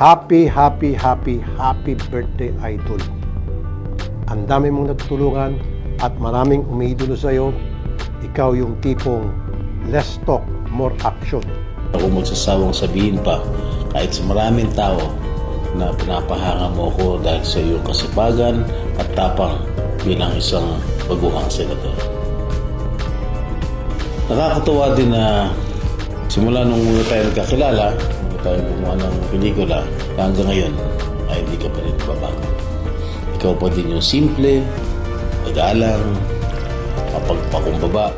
Happy, happy, happy, happy birthday, Idol. Ang dami mong natutulungan at maraming umiidolo sa'yo. Ikaw yung tipong less talk, more action. Ako magsasawang sabihin pa kahit sa maraming tao na pinapahanga mo ko dahil sa iyong kasipagan at tapang bilang isang baguhang senador. Nakakatuwa din na simula nung muna tayo nagkakilala, muna tayo gumawa ng pelikula, hanggang ngayon ay hindi ka pa rin babago. Ikaw pa din yung simple, pag-alang, mapagpakumbaba.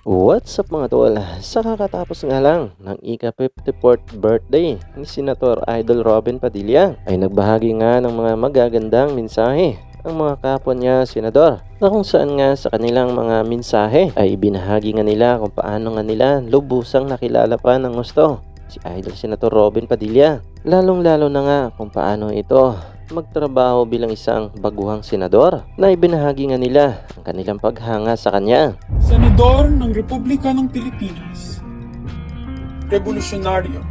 What's up mga tol? Sa kakatapos nga lang ng ika-54th birthday ni Senator Idol Robin Padilla ay nagbahagi nga ng mga magagandang mensahe ang mga kapwa niya senador, na kung saan nga sa kanilang mga mensahe ay ibinahagi nga nila kung paano nga nila lubusang nakilala pa ng gusto si Idol Senator Robin Padilla, lalong lalo na nga kung paano ito magtrabaho bilang isang baguhang senador, na ibinahagi nga nila ang kanilang paghanga sa kanya. Senador ng Republika ng Pilipinas, revolusyonaryo,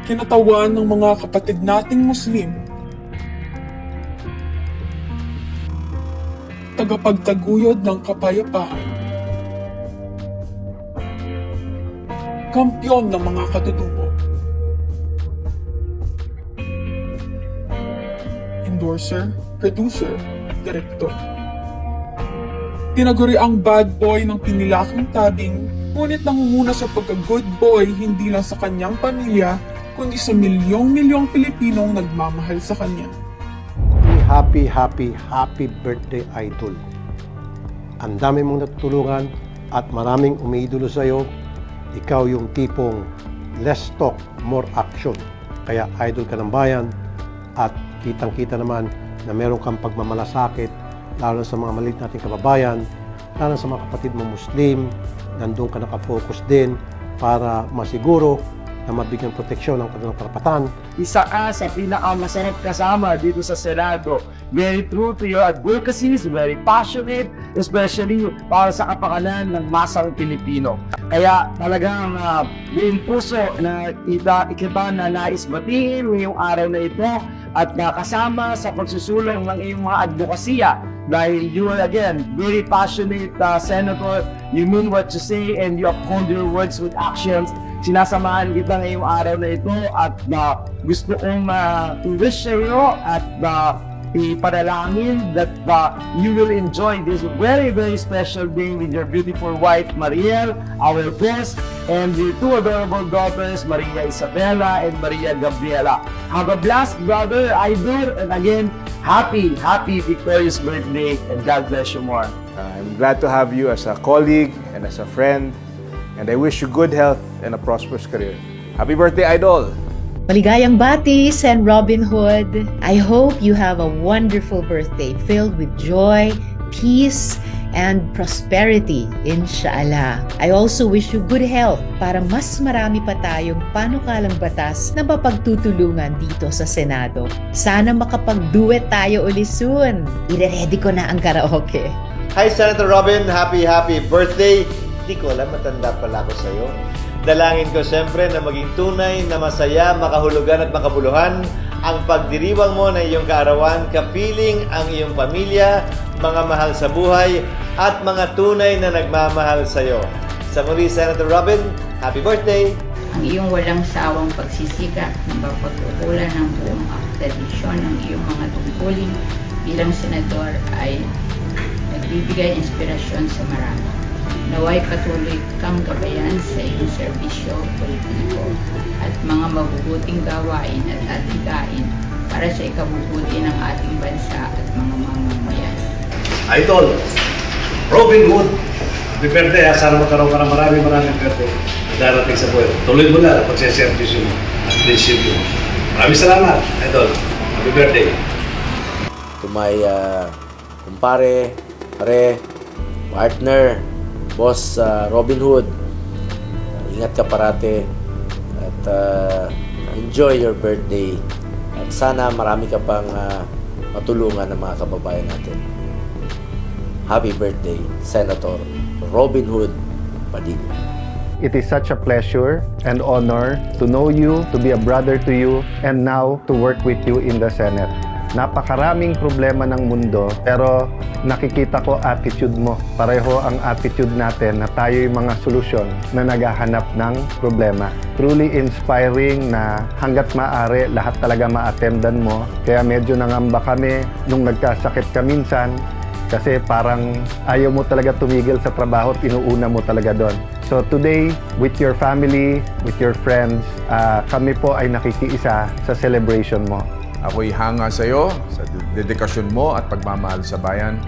kinatawan ng mga kapatid nating Muslim, tagapagtaguyod ng kapayapaan, kampyon ng mga katutubo, endorser, producer, direktor. Tinaguri ang bad boy ng pinilaking tabing, ngunit nangunguna sa pagka-good boy hindi lang sa kanyang pamilya, kundi sa milyong-milyong Pilipinong nagmamahal sa kanya. Happy, happy, happy birthday, Idol. Ang dami mong natutulungan at maraming umiidolo sa'yo. Ikaw yung tipong less talk, more action. Kaya idol ka ng bayan at kitang-kita naman na meron kang pagmamalasakit lalo sa mga maliit nating kababayan, lalo sa mga kapatid mo Muslim. Nandun ka nakafocus din para masiguro na mabigyan proteksyon ng kanilang karapatan. Isa ka sa pinakamasarap kasama dito sa Senado. Very true to your advocacies, very passionate, especially para sa kapakanan ng masang Pilipino. Kaya talagang buong puso na kita na nais batiin ngayong araw na ito at nakasama sa pagsusulong ng iyong mga advokasya. Dahil you are again very passionate senator, you mean what you say and you uphold your words with actions. Sinasamahan kita ngayong araw na ito at gusto kong to-wish sa iyo at ipanalangin that you will enjoy this very, very special day with your beautiful wife, Mariel, our guest, and your two adorable daughters, Maria Isabela and Maria Gabriela. Have a blessed brother, Idol, and again, happy victorious birthday, and God bless you more. I'm glad to have you as a colleague and as a friend, and I wish you good health and a prosperous career. Happy birthday, Idol! Maligayang bati, Sen Robin Hood. I hope you have a wonderful birthday filled with joy, peace, and prosperity, inshallah. I also wish you good health para mas marami pa tayong panukalang batas na mapagtutulungan dito sa Senado. Sana makapag-duet tayo uli soon. Ire-ready ko na ang karaoke. Hi Senator Robin, happy birthday. Hindi ko alam, matanda pala ako sa'yo. Dalangin ko siyempre na maging tunay, na masaya, makahulugan at makabuluhan ang pagdiriwang mo na iyong kaarawan, kapiling ang iyong pamilya, mga mahal sa buhay, at mga tunay na nagmamahal sa iyo. Sa muli, Senator Robin, happy birthday! Ang iyong walang sawang pagsisikap na mapagtutulan ng buong tradisyon ng iyong mga tungkulin bilang senador ay nagbibigay inspirasyon sa marami. Naway patuloy kang gabayan sa iyong serbisyo politiko at mga mabubuting gawain at adhikain para sa ikabubuti ng ating bansa at mga mamamayan. Idol, Robin Hood, happy birthday ha. Sana magkaroon ka ng maraming birthday darating sa buhay. Tuloy mo na pagsiservisyo mo at prinsipyo mo. Maraming salamat, Idol. Happy birthday. To my kumpare, pare, partner, Boss Robin Hood, ingat ka parate at enjoy your birthday. At sana marami ka pang matulungan ng mga kababayan natin. Happy birthday, Senator Robin Hood Padilla. It is such a pleasure and honor to know you, to be a brother to you, and now to work with you in the Senate. Napakaraming problema ng mundo, pero nakikita ko attitude mo. Pareho ang attitude natin na tayo'y mga solusyon na naghahanap ng problema. Truly inspiring na hanggat maaari, lahat talaga ma-attendan mo. Kaya medyo nangamba kami nung nagkasakit ka minsan, kasi parang ayaw mo talaga tumigil sa trabaho at inuuna mo talaga doon. So today, with your family, with your friends, kami po ay nakikiisa sa celebration mo. Ako'y hanga sa iyo, sa dedikasyon mo at pagmamahal sa bayan.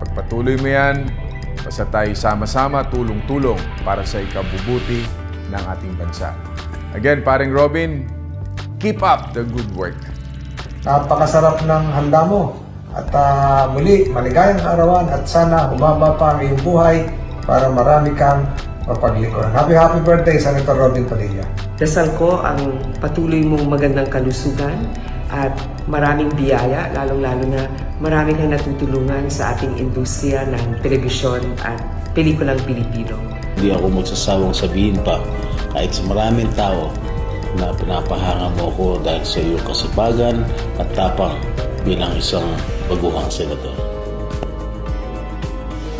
Pagpatuloy mo yan, basta tayo sama-sama, tulong-tulong para sa ikabubuti ng ating bansa. Again, paring Robin, keep up the good work. Napakasarap ng handa mo. At muli, maligayang arawan at sana humaba pa ang iyong buhay para marami kang mapaglikuran. Happy birthday, Senator Robin Padilla. Dasal ko ang patuloy mong magandang kalusugan at maraming biyaya, lalong-lalo na marami kang natutulungan sa ating industriya ng telebisyon at pelikulang Pilipino. Hindi ako magsasawang sabihin pa kahit sa maraming tao na pinapahanga mo ko dahil sa iyong kasipagan at tapang bilang isang baguhang senador.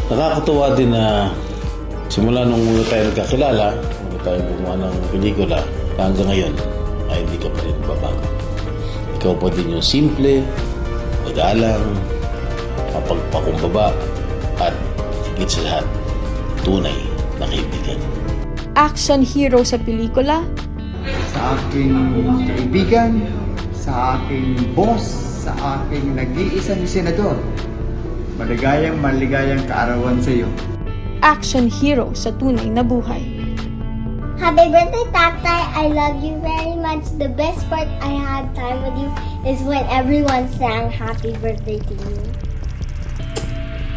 Nakakatuwa din na simula nung muna tayo nagkakilala, muna tayo gumawa ng pelikula, hanggang ngayon ay hindi ka pa rin babago. Ikaw pa din yung simple, magalang, mapagpakumbaba, at higit sa lahat, tunay na kaibigan. Action hero sa pelikula? Sa aking kaibigan, sa aking boss, sa aking nag-iisang senador. Maligayang kaarawan sa iyo. Action hero sa tunay na buhay. Happy birthday, Tatay! I love you very much. The best part I had time with you is when everyone sang happy birthday to you.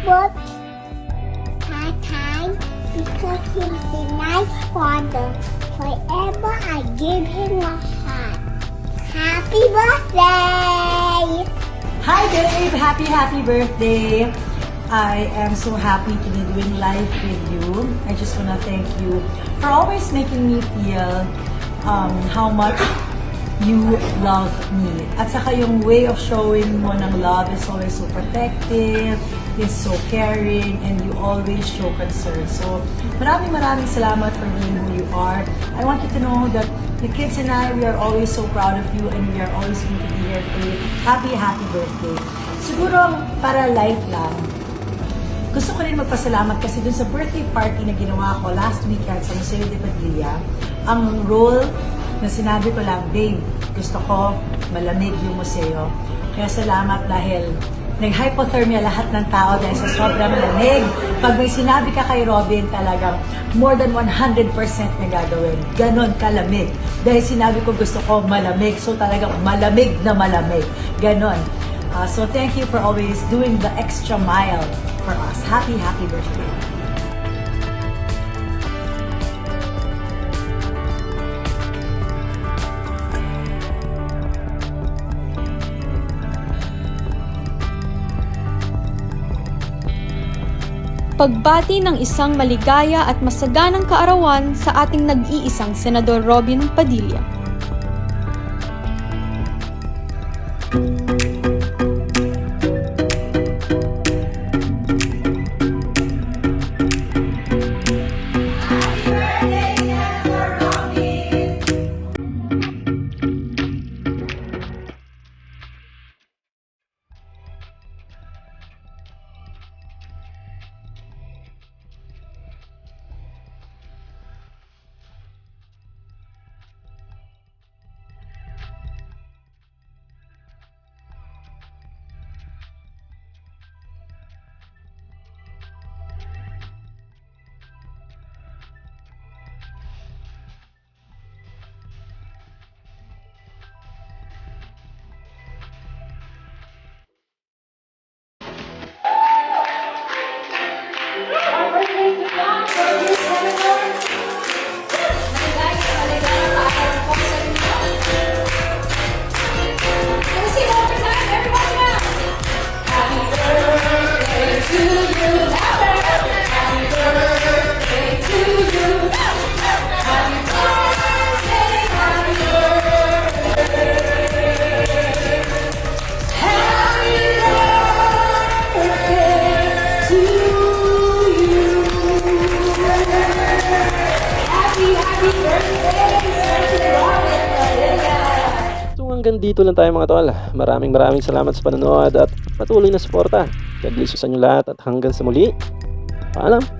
What? Tatay, because he's a nice father. Forever I give him a heart. Happy birthday! Hi babe! Happy birthday! I am so happy to be doing life with you. I just want to thank you for always making me feel how much you love me. At saka yung way of showing mo ng love is always so protective, is so caring, and you always show concern. So maraming salamat for being who you are. I want you to know that the kids and I, we are always so proud of you and we are always going to be here for you. Happy birthday. Siguro para life lang, gusto ko rin magpasalamat kasi dun sa birthday party na ginawa ko last weekend sa Museo de Padilla, ang role na sinabi ko lang, babe, gusto ko malamig yung museo. Kaya salamat dahil nag-hypothermia lahat ng tao dahil sa sobrang lamig. Pag may sinabi ka kay Robin, talagang more than 100% na gagawin. Ganon kalamig. Dahil sinabi ko gusto ko malamig. So talagang malamig na malamig. Ganon. So thank you for always doing the extra mile for us. Happy birthday. Pagbati ng isang maligaya at masaganang kaarawan sa ating nag-iisang Senador Robin Padilla. hanggang dito lang tayo mga tol. Maraming salamat sa panonood at patuloy na suporta. God bless you sa inyo lahat at hanggang sa muli. Paalam!